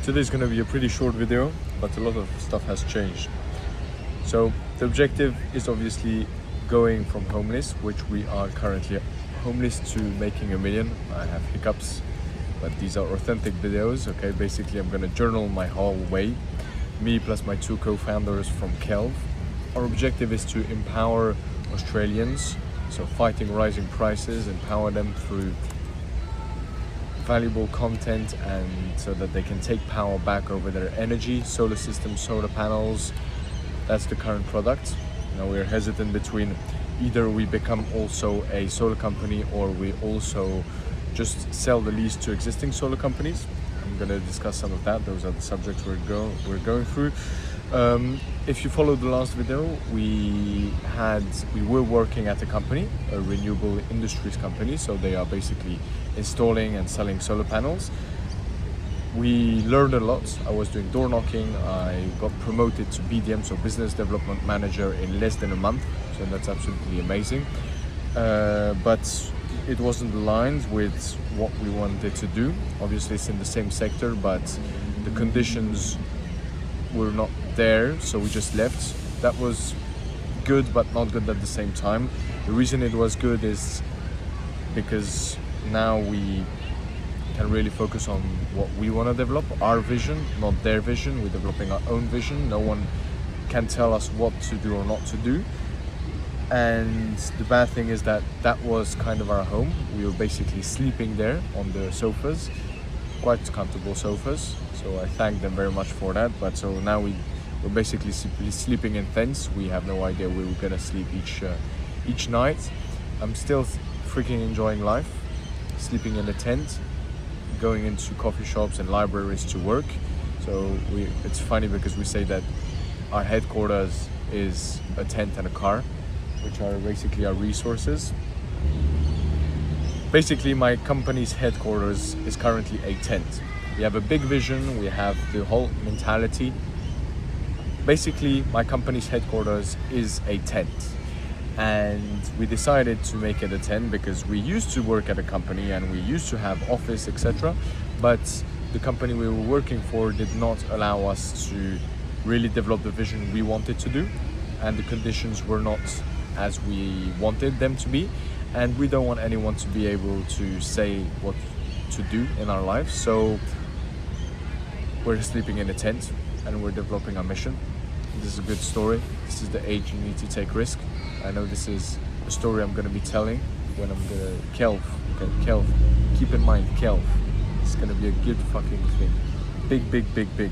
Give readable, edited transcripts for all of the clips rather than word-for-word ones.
Today's going to be a pretty short video, but a lot of stuff has changed. So the objective is obviously going from homeless, which we are currently homeless, to making a million. I have hiccups, but these are authentic videos, okay? Basically, I'm gonna journal my whole way, me plus my two co-founders from Kelv. Our objective is to empower Australians, so fighting rising prices, empower them through valuable content, and so that they can take power back over their energy, solar systems, solar panels. That's the current product. Now we're hesitant between either we become also a solar company or we also just sell the lease to existing solar companies. I'm going to discuss some of that. Those are the subjects we're going through. If you followed the last video, we were working at a company, a renewable industries company. So they are basically installing and selling solar panels. We learned a lot. I was doing door knocking. I got promoted to BDM, so business development manager, in less than a month. So that's absolutely amazing. But it wasn't aligned with what we wanted to do. Obviously, it's in the same sector, but the conditions were not there, so we just left. That was good, but not good at the same time. The reason it was good is because now we can really focus on what we want to develop, our vision, not their vision. We're developing our own vision. No one can tell us what to do or not to do. And the bad thing is that that was kind of our home. We were basically sleeping there on the sofas, quite comfortable sofas. So I thank them very much for that. But so now we're basically sleeping in tents. We have no idea where we're gonna sleep each night. I'm still freaking enjoying life, sleeping in a tent, going into coffee shops and libraries to work. So it's funny because we say that our headquarters is a tent and a car, which are basically our resources. Basically, my company's headquarters is currently a tent. We have a big vision, we have the whole mentality. Basically, my company's headquarters is a tent. And we decided to make it a tent because we used to work at a company and we used to have office, etc. But the company we were working for did not allow us to really develop the vision we wanted to do. And the conditions were not as we wanted them to be, and we don't want anyone to be able to say what to do in our lives. So we're sleeping in a tent and we're developing our mission. This is a good story. This is the age you need to take risk. I know this is a story I'm going to be telling when I'm going to Kelv. Okay, Kelv. Keep in mind, Kelv. It's going to be a good fucking thing. Big, big, big, big.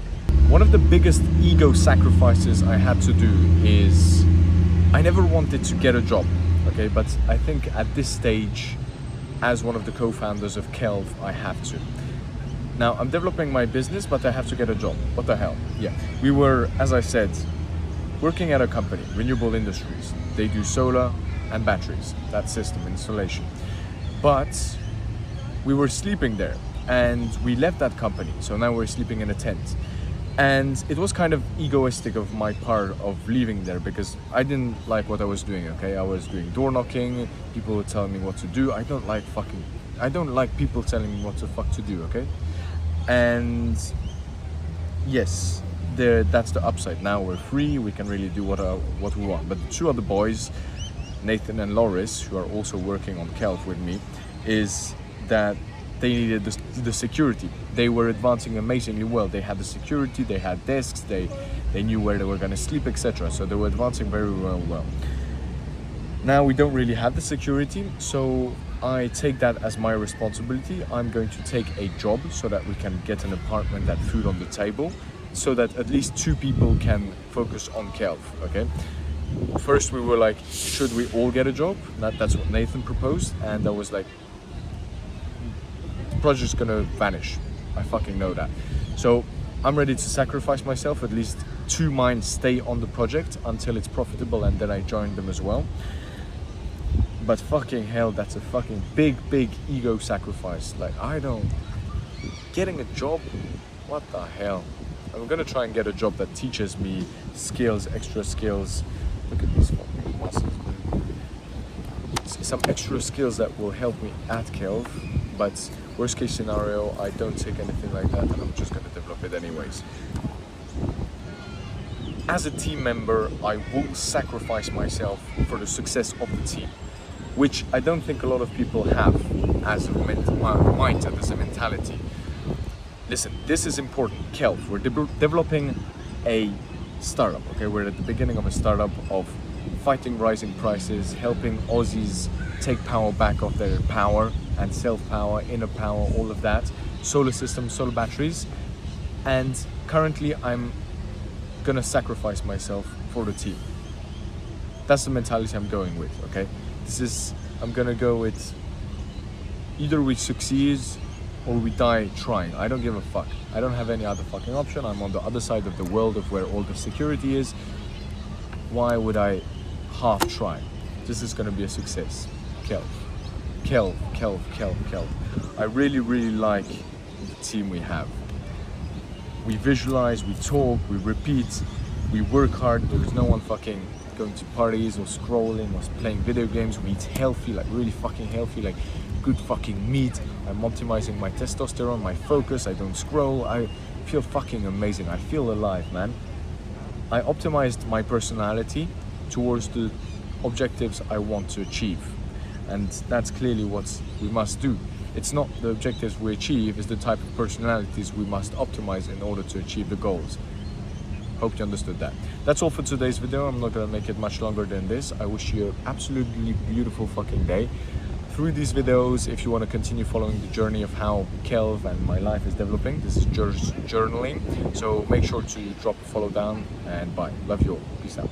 One of the biggest ego sacrifices I had to do is I never wanted to get a job, okay? But I think at this stage, as one of the co-founders of Kelv, I have to. Now, I'm developing my business, but I have to get a job. What the hell? Yeah. We were, as I said, working at a company, Renewable Industries. They do solar and batteries, that system installation. But we were sleeping there and we left that company. So now we're sleeping in a tent. And it was kind of egoistic of my part of leaving there because I didn't like what I was doing, okay? I was doing door knocking, people were telling me what to do. I don't like people telling me what the fuck to do, okay? And yes, that's the upside. Now we're free, we can really do what we want. But the two other boys, Nathan and Loris, who are also working on Kelv with me, is that they needed the security. They were advancing amazingly well. They had the security, they had desks, they knew where they were gonna sleep, etc. So they were advancing very well. Now we don't really have the security, so I take that as my responsibility. I'm going to take a job so that we can get an apartment and food on the table, so that at least two people can focus on Kelv, okay? First we were like, should we all get a job? That's what Nathan proposed, and I was like, the project's gonna vanish. I fucking know that. So I'm ready to sacrifice myself, at least two minds stay on the project until it's profitable, and then I join them as well. But fucking hell, that's a fucking big ego sacrifice. Like, getting a job, what the hell? I'm gonna try and get a job that teaches me skills, extra skills. Look at these fucking muscles, man. Some extra skills that will help me at Kelv. But worst case scenario, I don't take anything like that and I'm just gonna develop stupid anyways. As a team member, I will sacrifice myself for the success of the team, which I don't think a lot of people have as a mindset, as a mentality. Listen, this is important. Kelv, we're developing a startup, okay? We're at the beginning of a startup of fighting rising prices, helping Aussies take power back of their power and self-power, inner power, all of that. Solar systems, solar batteries. And currently I'm gonna sacrifice myself for the team. That's the mentality I'm going with, okay? I'm gonna go with either we succeed or we die trying. I don't give a fuck. I don't have any other fucking option. I'm on the other side of the world of where all the security is. Why would I half try? This is gonna be a success. Kelv. I really, really like the team we have. We visualize, we talk, we repeat, we work hard. There's no one fucking going to parties or scrolling or playing video games. We eat healthy, like really fucking healthy, like good fucking meat. I'm optimizing my testosterone, my focus. I don't scroll. I feel fucking amazing. I feel alive, man. I optimized my personality towards the objectives I want to achieve. And that's clearly what we must do. It's not the objectives we achieve, it's the type of personalities we must optimize in order to achieve the goals. Hope you understood that. That's all for today's video. I'm not gonna make it much longer than this. I wish you an absolutely beautiful fucking day. Through these videos, if you want to continue following the journey of how Kelv and my life is developing, this is just journaling. So make sure to drop a follow down and bye. Love you all. Peace out.